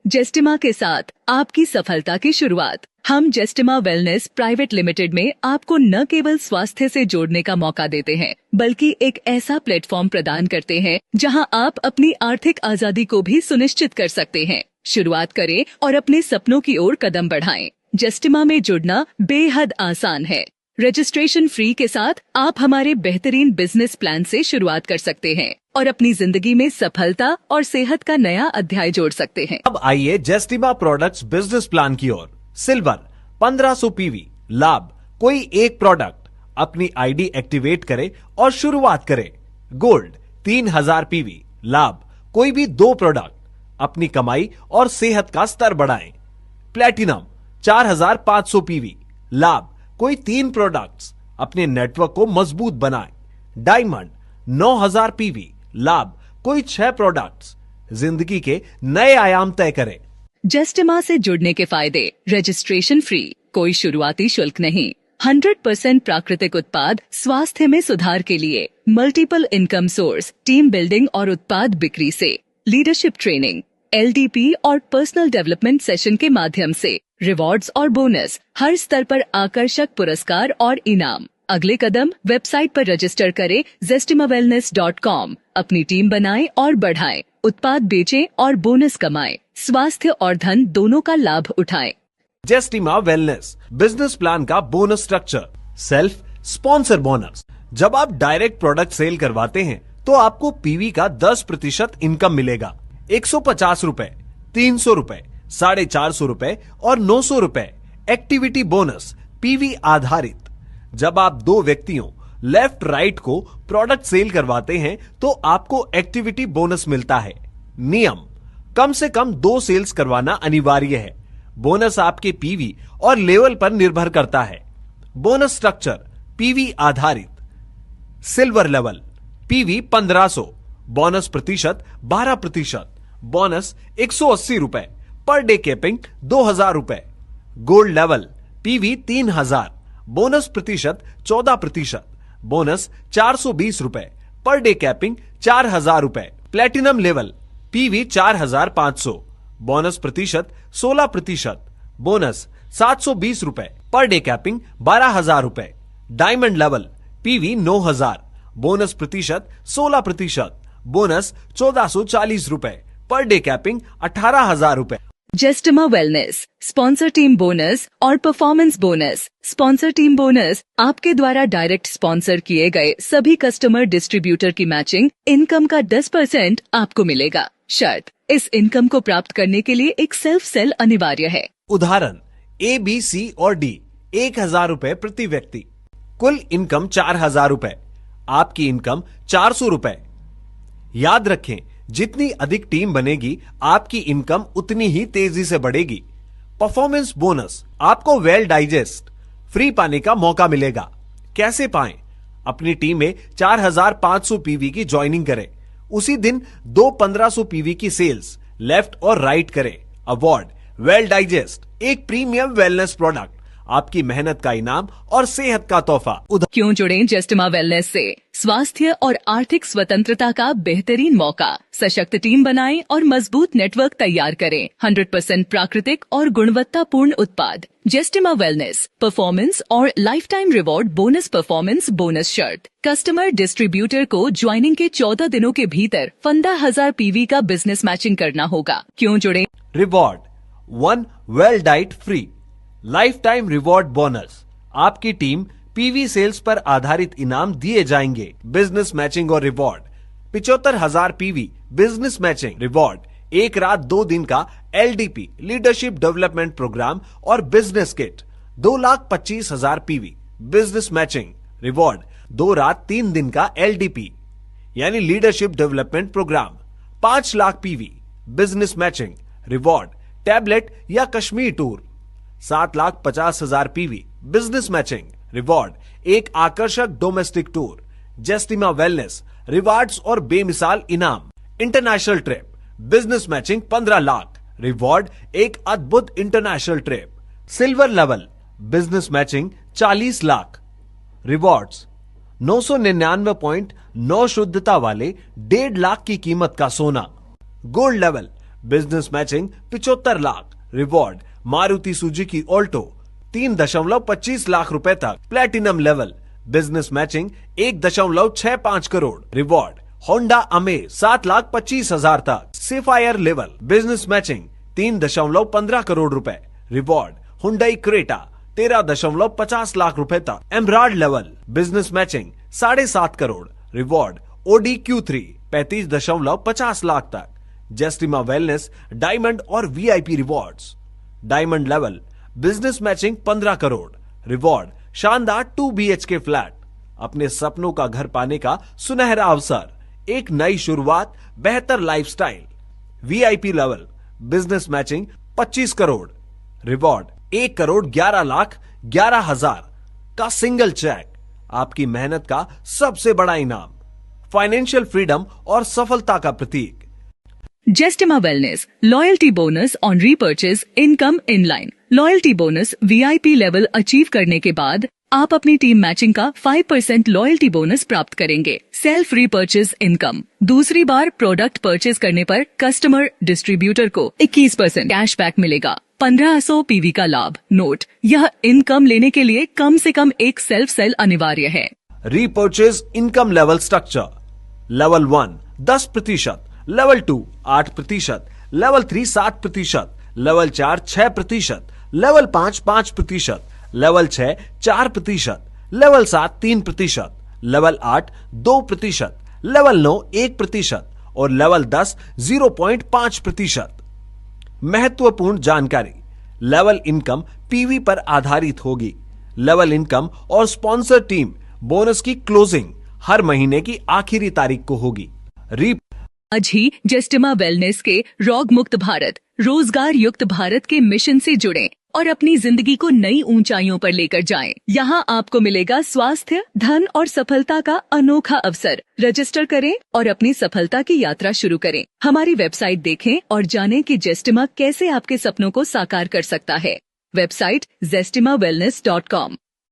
जेस्टिमा के साथ आपकी सफलता की शुरुआत। हम जेस्टिमा वेलनेस प्राइवेट लिमिटेड में आपको न केवल स्वास्थ्य से जोड़ने का मौका देते हैं, बल्कि एक ऐसा प्लेटफॉर्म प्रदान करते हैं जहां आप अपनी आर्थिक आजादी को भी सुनिश्चित कर सकते हैं। शुरुआत करें और अपने सपनों की ओर कदम बढ़ाएं। जेस्टिमा में जुड़ना बेहद आसान है। रजिस्ट्रेशन फ्री के साथ आप हमारे बेहतरीन बिजनेस प्लान से शुरुआत कर सकते हैं और अपनी जिंदगी में सफलता और सेहत का नया अध्याय जोड़ सकते हैं। अब आइए जेस्टिमा प्रोडक्ट्स बिजनेस प्लान की ओर। सिल्वर 1500 पीवी लाभ, कोई एक प्रोडक्ट अपनी आईडी एक्टिवेट करे और शुरुआत करे। गोल्ड 3000 पीवी लाभ, कोई भी 2 प्रोडक्ट अपनी कमाई और सेहत का स्तर बढ़ाएं। प्लैटिनम 4500 पीवी लाभ, कोई 3 प्रोडक्ट्स अपने नेटवर्क को मजबूत बनाएं। डायमंड 9000 पीवी लाभ, कोई 6 प्रोडक्ट्स जिंदगी के नए आयाम तय करें। जेस्टिमा से जुड़ने के फायदे। रजिस्ट्रेशन फ्री, कोई शुरुआती शुल्क नहीं। 100% प्राकृतिक उत्पाद स्वास्थ्य में सुधार के लिए। Multiple income source, team building और उत्पाद बिक्री से। लीडरशिप ट्रेनिंग, LDP और पर्सनल डेवलपमेंट सेशन के माध्यम से। रिवॉर्ड्स और बोनस, हर स्तर पर आकर्षक पुरस्कार और इनाम। अगले कदम, वेबसाइट पर रजिस्टर करें zestimawellness.com। अपनी टीम बनाएं और बढ़ाएं, उत्पाद बेचें और बोनस कमाएं। स्वास्थ्य और धन दोनों का लाभ उठाएं। जेस्टिमा वेलनेस बिजनेस प्लान का bonus structure. Self sponsor bonus, जब आप डायरेक्ट प्रोडक्ट सेल करवाते हैं तो आपको पीवी का 10% इनकम मिलेगा। 150 रुपए, 300 रुपए, 450 रुपए और 900 रुपए एक्टिविटी बोनस पीवी आधारित। जब आप 2 व्यक्तियों लेफ्ट राइट को प्रोडक्ट सेल करवाते हैं तो आपको एक्टिविटी बोनस मिलता है। नियम, कम से कम 2 सेल्स करवाना अनिवार्य है। बोनस आपके पीवी और लेवल पर निर्भर करता है। बोनस स्ट्रक्चर पीवी आधारित। सिल्वर लेवल पीवी 1500, बोनस प्रतिशत 12%, बोनस 180 रुपए, पर डे कैपिंग 2000 रुपए। गोल्ड लेवल पीवी 3000, बोनस प्रतिशत 14%, बोनस 420 रुपए, पर डे कैपिंग 4000 रुपए। प्लेटिनम लेवल पीवी 4500, बोनस प्रतिशत 16%, बोनस 720 रुपए, पर डे कैपिंग 12000 रुपए। डायमंड लेवल पीवी 9000, बोनस प्रतिशत 16%, बोनस 1440 रुपए, पर डे कैपिंग 18000 रुपए। जेस्टिमा वेलनेस स्पॉन्सर टीम बोनस और performance bonus. Sponsor team bonus आपके द्वारा डायरेक्ट स्पॉन्सर किए गए सभी कस्टमर डिस्ट्रीब्यूटर की मैचिंग इनकम का 10% आपको मिलेगा। शर्त, इस इनकम को प्राप्त करने के लिए एक सेल्फ सेल अनिवार्य है। उदाहरण A, B, C और D 1000 रुपए प्रति व्यक्ति। कुल इनकम 4000 रुपए। आपकी इनकम 400 रुपए। याद रखें, जितनी अधिक टीम बनेगी आपकी इनकम उतनी ही तेजी से बढ़ेगी। परफॉर्मेंस बोनस, आपको वेल डाइजेस्ट फ्री पाने का मौका मिलेगा। कैसे पाएं? अपनी टीम में 4500 पीवी की ज्वाइनिंग करें। उसी दिन 2 1500 पीवी की सेल्स लेफ्ट और राइट करें। अवार्ड वेल डाइजेस्ट, एक प्रीमियम वेलनेस प्रोडक्ट, आपकी मेहनत का इनाम और सेहत का तोहफा। क्यों जुड़ें जेस्टिमा वेलनेस से? स्वास्थ्य और आर्थिक स्वतंत्रता का बेहतरीन मौका। सशक्त टीम बनाएं और मजबूत नेटवर्क तैयार करें। 100% प्राकृतिक और गुणवत्तापूर्ण उत्पाद। जेस्टिमा वेलनेस परफॉर्मेंस और life time reward bonus. Performance bonus शर्त, कस्टमर डिस्ट्रीब्यूटर को ज्वाइनिंग के 14 दिनों के भीतर 15,000 पीवी का बिजनेस मैचिंग करना होगा। क्यों जुड़े? Reward 1 well diet free, life time reward bonus. आपकी टीम पीवी सेल्स पर आधारित इनाम दिए जाएंगे। बिजनेस मैचिंग और reward 75,000 PV business matching reward. 1 रात 2 दिन का LDP लीडरशिप डेवलपमेंट प्रोग्राम और business kit. 2,25,000 PV business matching reward. 2 रात 3 दिन का LDP यानी leadership development programme. 5 lakh PV business matching reward. Tablet या Kashmir tour. 7,50,000 PV business matching reward. एक आकर्षक डोमेस्टिक टूर। जेस्टिमा वेलनेस रिवार्ड्स और बेमिसाल इनाम। International trip business matching 15 lakh reward. एक अद्भुत international trip. Silver level business matching 40 lakh rewards. 999.9 शुद्धता वाले 1.5 लाख की कीमत का सोना। Gold level business matching 75 lakh. Reward Maruti Suzuki Alto 3.25 lakh रुपए तक platinum level. Business matching 1.65 crore. Reward Honda amaze 7,25,000 तक। Sapphire level business matching 3.15 crore रुपए। रिवॉर्ड हुंडई क्रेटा 13.50 लाख रुपए तक। Emerald level business matching 7.5 crore. Reward Audi Q3 35.50 lakh तक। जेस्टिमा वेलनेस डायमंड और VIP rewards. Diamond level business matching 15 crore. Reward शानदार 2 BHK फ्लैट। अपने सपनों का घर पाने का सुनहरा अवसर, एक नई शुरुआत, बेहतर lifestyle. VIP level business matching 25 crore. Reward 1,11,11,000 का सिंगल चेक। आपकी मेहनत का सबसे बड़ा इनाम। फाइनेंशियल फ्रीडम और सफलता का प्रतीक। Jestema Wellness Loyalty Bonus on Repurchase Income Inline। Loyalty bonus VIP level achieve करने के बाद आप अपनी टीम मैचिंग का 5% लॉयल्टी बोनस प्राप्त करेंगे। सेल्फ रीपर्चेज इनकम दूसरी बार प्रोडक्ट परचेज करने पर कस्टमर डिस्ट्रीब्यूटर को 21% कैशबैक मिलेगा। 1500 PV का लाभ। नोट, यह इनकम लेने के लिए कम से कम एक सेल्फ सेल अनिवार्य है। Repurchase income level structure. Level 1 10%, level 2 8%, level 3 7%, level 4 6%, level 5 5%, level 6 4%, level 7 3%, level 8 2%, level 9 1% और लेवल 10 0.5%। महत्वपूर्ण जानकारी। लेवल इनकम पीवी पर आधारित होगी। लेवल इनकम और स्पॉन्सर टीम बोनस की क्लोजिंग हर महीने की आखिरी तारीख को होगी। आज ही जेस्टिमा वेलनेस के रोग मुक्त भारत, रोजगार युक्त भारत के मिशन से जुड़ें और अपनी जिंदगी को नई ऊंचाइयों पर लेकर जाएं। यहाँ आपको मिलेगा स्वास्थ्य, धन और सफलता का अनोखा अवसर। रजिस्टर करें और अपनी सफलता की यात्रा शुरू करें। हमारी वेबसाइट देखें और जानें कि जेस्टिमा कैसे आपके सपनों को साकार कर सकता है। Website zestimawellness.com।